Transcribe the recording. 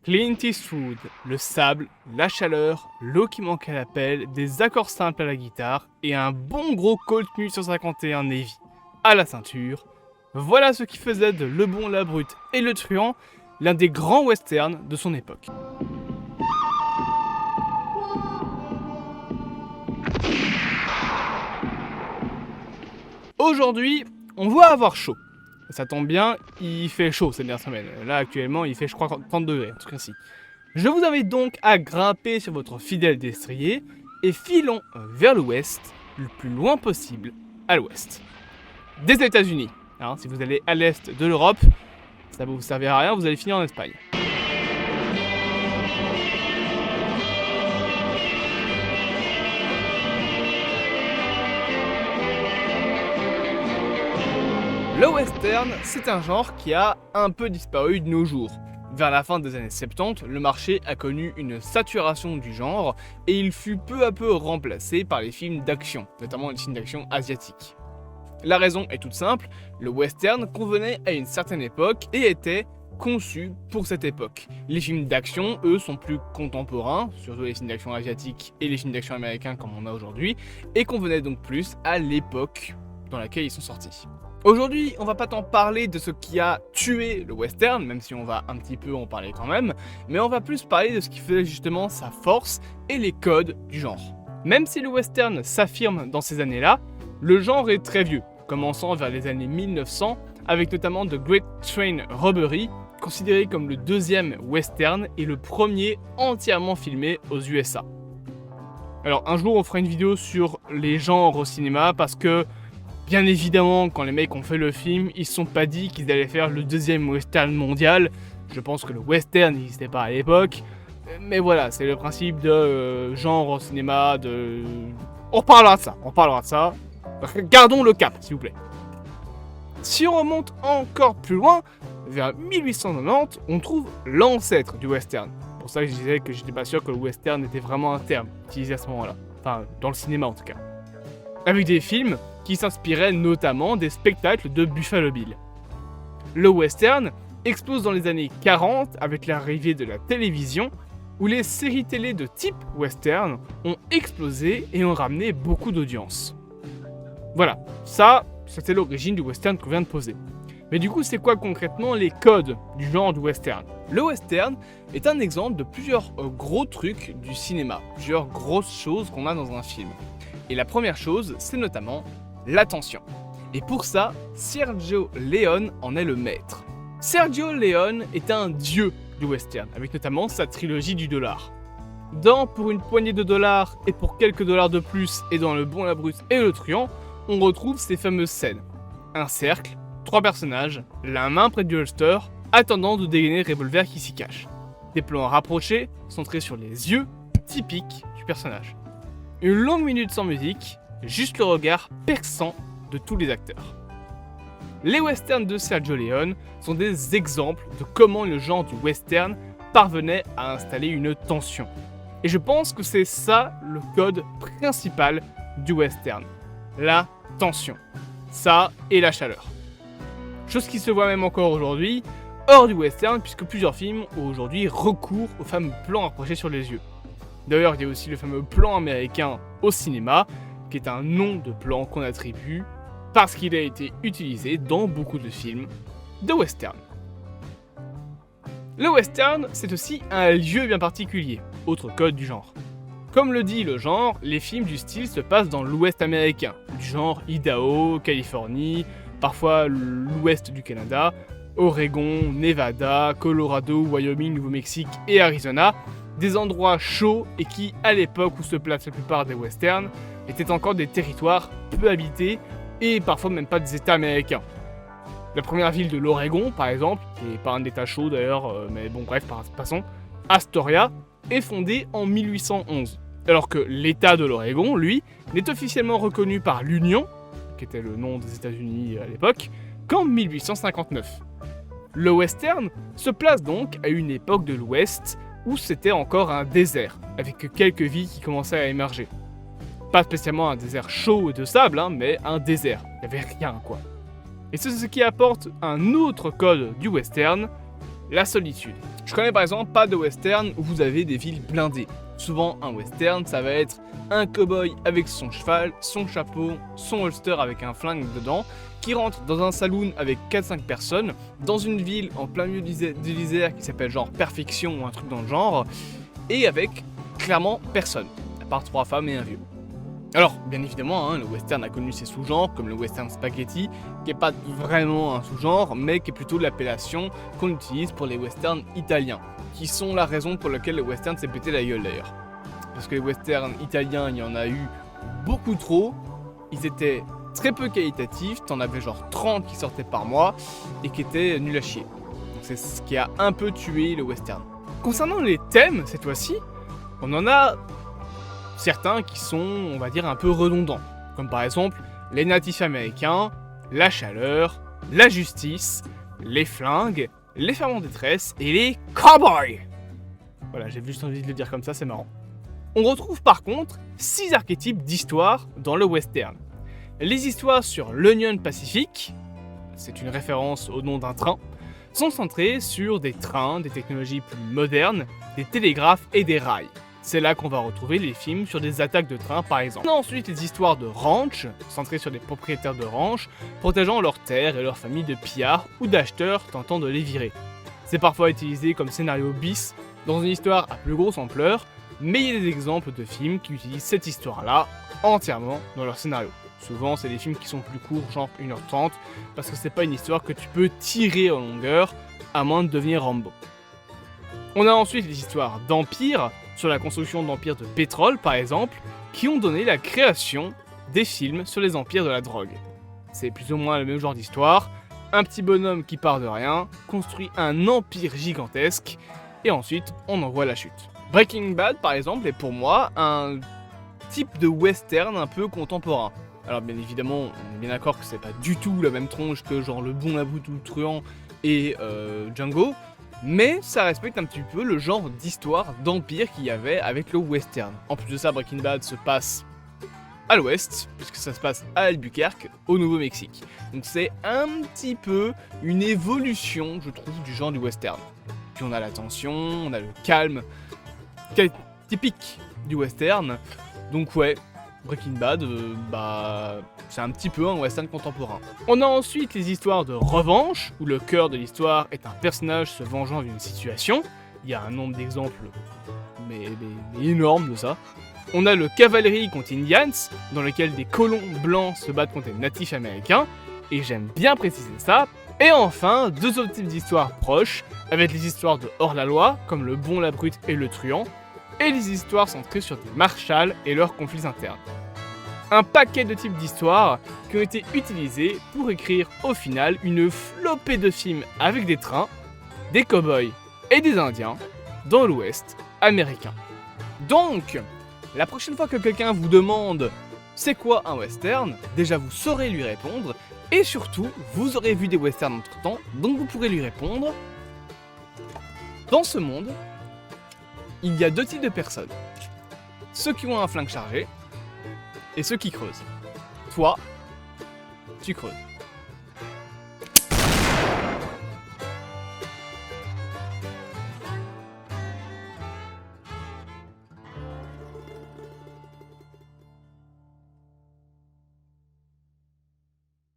Clint Eastwood, le sable, la chaleur, l'eau qui manque à l'appel, des accords simples à la guitare et un bon gros Colt 1851 Navy à la ceinture. Voilà ce qui faisait de Le Bon, la Brute et Le Truand l'un des grands westerns de son époque. Aujourd'hui, on va avoir chaud. Ça tombe bien, il fait chaud ces dernières semaines. Là, actuellement, il fait, je crois, 30 degrés, un truc ainsi. Je vous invite donc à grimper sur votre fidèle destrier et filons vers l'ouest, le plus loin possible, à l'ouest. Des États-Unis. Si vous allez à l'est de l'Europe, ça ne vous servira à rien, vous allez finir en Espagne. Le western, c'est un genre qui a un peu disparu de nos jours. Vers la fin des années 70, le marché a connu une saturation du genre et il fut peu à peu remplacé par les films d'action, notamment les films d'action asiatiques. La raison est toute simple, le western convenait à une certaine époque et était conçu pour cette époque. Les films d'action, eux, sont plus contemporains, surtout les films d'action asiatiques et les films d'action américains comme on a aujourd'hui, et convenaient donc plus à l'époque dans laquelle ils sont sortis. Aujourd'hui, on va pas tant parler de ce qui a tué le western, même si on va un petit peu en parler quand même, mais on va plus parler de ce qui faisait justement sa force et les codes du genre. Même si le western s'affirme dans ces années-là, le genre est très vieux, commençant vers les années 1900, avec notamment The Great Train Robbery, considéré comme le deuxième western et le premier entièrement filmé aux USA. Alors un jour on fera une vidéo sur les genres au cinéma parce que bien évidemment, quand les mecs ont fait le film, ils se sont pas dit qu'ils allaient faire le deuxième western mondial. Je pense que le western n'existait pas à l'époque. Mais voilà, c'est le principe de genre au cinéma, On reparlera de ça. Gardons le cap, s'il vous plaît. Si on remonte encore plus loin, vers 1890, on trouve l'ancêtre du western. C'est pour ça que je disais que j'étais pas sûr que le western était vraiment un terme utilisé à ce moment-là. Enfin, dans le cinéma en tout cas. Avec des films qui s'inspiraient notamment des spectacles de Buffalo Bill. Le western explose dans les années 40 avec l'arrivée de la télévision, où les séries télé de type western ont explosé et ont ramené beaucoup d'audience. Voilà, ça, c'était l'origine du western qu'on vient de poser. Mais du coup, c'est quoi concrètement les codes du genre du western ? Le western est un exemple de plusieurs gros trucs du cinéma, plusieurs grosses choses qu'on a dans un film. Et la première chose, c'est notamment l'attention. Et pour ça, Sergio Leone en est le maître. Sergio Leone est un dieu du western, avec notamment sa trilogie du dollar. Dans Pour une poignée de dollars et pour quelques dollars de plus et dans Le Bon, la Brute et Le Truand, on retrouve ces fameuses scènes. Un cercle, 3 personnages, la main près du holster, attendant de dégainer le revolver qui s'y cache. Des plans rapprochés, centrés sur les yeux, typiques du personnage. Une longue minute sans musique, juste le regard perçant de tous les acteurs. Les westerns de Sergio Leone sont des exemples de comment le genre du western parvenait à installer une tension. Et je pense que c'est ça le code principal du western. La tension. Ça et la chaleur. Chose qui se voit même encore aujourd'hui, hors du western, puisque plusieurs films ont aujourd'hui recours aux fameux plans rapprochés sur les yeux. D'ailleurs, il y a aussi le fameux plan américain au cinéma, qui est un nom de plan qu'on attribue parce qu'il a été utilisé dans beaucoup de films de western. Le western, c'est aussi un lieu bien particulier, autre code du genre. Comme le dit le genre, les films du style se passent dans l'ouest américain, du genre Idaho, Californie, parfois l'ouest du Canada, Oregon, Nevada, Colorado, Wyoming, Nouveau-Mexique et Arizona, des endroits chauds et qui, à l'époque où se placent la plupart des westerns, étaient encore des territoires peu habités et parfois même pas des états américains. La première ville de l'Oregon, par exemple, qui n'est pas un état chaud d'ailleurs, mais bon bref, passons, Astoria, est fondée en 1811, alors que l'état de l'Oregon, lui, n'est officiellement reconnu par l'Union, qui était le nom des États-Unis à l'époque, qu'en 1859. Le western se place donc à une époque de l'Ouest où c'était encore un désert, avec quelques villes qui commençaient à émerger. Pas spécialement un désert chaud et de sable, mais un désert. Il n'y avait rien, quoi. Et c'est ce qui apporte un autre code du western, la solitude. Je connais par exemple pas de western où vous avez des villes blindées. Souvent un western ça va être un cow-boy avec son cheval, son chapeau, son holster avec un flingue dedans, qui rentre dans un saloon avec 4-5 personnes, dans une ville en plein milieu de l'Isère qui s'appelle genre Perfection ou un truc dans le genre, et avec clairement personne, à part 3 femmes et un vieux. Alors, bien évidemment, le western a connu ses sous-genres, comme le western spaghetti, qui n'est pas vraiment un sous-genre, mais qui est plutôt l'appellation qu'on utilise pour les westerns italiens, qui sont la raison pour laquelle le western s'est pété la gueule d'ailleurs. Parce que les westerns italiens, il y en a eu beaucoup trop, ils étaient très peu qualitatifs, t'en avais genre 30 qui sortaient par mois, et qui étaient nuls à chier. Donc c'est ce qui a un peu tué le western. Concernant les thèmes, cette fois-ci, on en a certains qui sont, on va dire, un peu redondants. Comme par exemple, les natifs américains, la chaleur, la justice, les flingues, les femmes en détresse et les cowboys. Voilà, j'ai juste envie de le dire comme ça, c'est marrant. On retrouve par contre 6 archétypes d'histoire dans le western. Les histoires sur l'Union Pacific, c'est une référence au nom d'un train, sont centrées sur des trains, des technologies plus modernes, des télégraphes et des rails. C'est là qu'on va retrouver les films sur des attaques de trains par exemple. On a ensuite les histoires de ranch, centrées sur des propriétaires de ranch, protégeant leurs terres et leurs familles de pillards ou d'acheteurs tentant de les virer. C'est parfois utilisé comme scénario bis dans une histoire à plus grosse ampleur, mais il y a des exemples de films qui utilisent cette histoire-là entièrement dans leur scénario. Souvent c'est des films qui sont plus courts, genre 1h30, parce que c'est pas une histoire que tu peux tirer en longueur, à moins de devenir Rambo. On a ensuite les histoires d'empire, sur la construction d'empires de pétrole par exemple, qui ont donné la création des films sur les empires de la drogue. C'est plus ou moins le même genre d'histoire, un petit bonhomme qui part de rien, construit un empire gigantesque, et ensuite on en voit la chute. Breaking Bad par exemple est pour moi un type de western un peu contemporain. Alors bien évidemment, on est bien d'accord que c'est pas du tout la même tronche que genre Le Bon, la Brute ou le Truand et Django, mais ça respecte un petit peu le genre d'histoire d'empire qu'il y avait avec le western. En plus de ça, Breaking Bad se passe à l'ouest, puisque ça se passe à Albuquerque, au Nouveau-Mexique. Donc c'est un petit peu une évolution, je trouve, du genre du western. Puis on a la tension, on a le calme, typique du western. Donc ouais, Breaking Bad, c'est un petit peu un western contemporain. On a ensuite les histoires de revanche, où le cœur de l'histoire est un personnage se vengeant d'une situation. Il y a un nombre d'exemples, mais énorme de ça. On a le Cavalry contre Indians, dans lequel des colons blancs se battent contre des natifs américains, et j'aime bien préciser ça. Et enfin, 2 autres types d'histoires proches, avec les histoires de hors-la-loi, comme Le Bon, la Brute et le Truand, et les histoires centrées sur des marshals et leurs conflits internes. Un paquet de types d'histoires qui ont été utilisés pour écrire au final une flopée de films avec des trains, des cow-boys et des indiens dans l'ouest américain. Donc, la prochaine fois que quelqu'un vous demande c'est quoi un western, déjà vous saurez lui répondre, et surtout vous aurez vu des westerns entre temps, donc vous pourrez lui répondre. Dans ce monde, il y a 2 types de personnes. Ceux qui ont un flingue chargé et ceux qui creusent. Toi, tu creuses.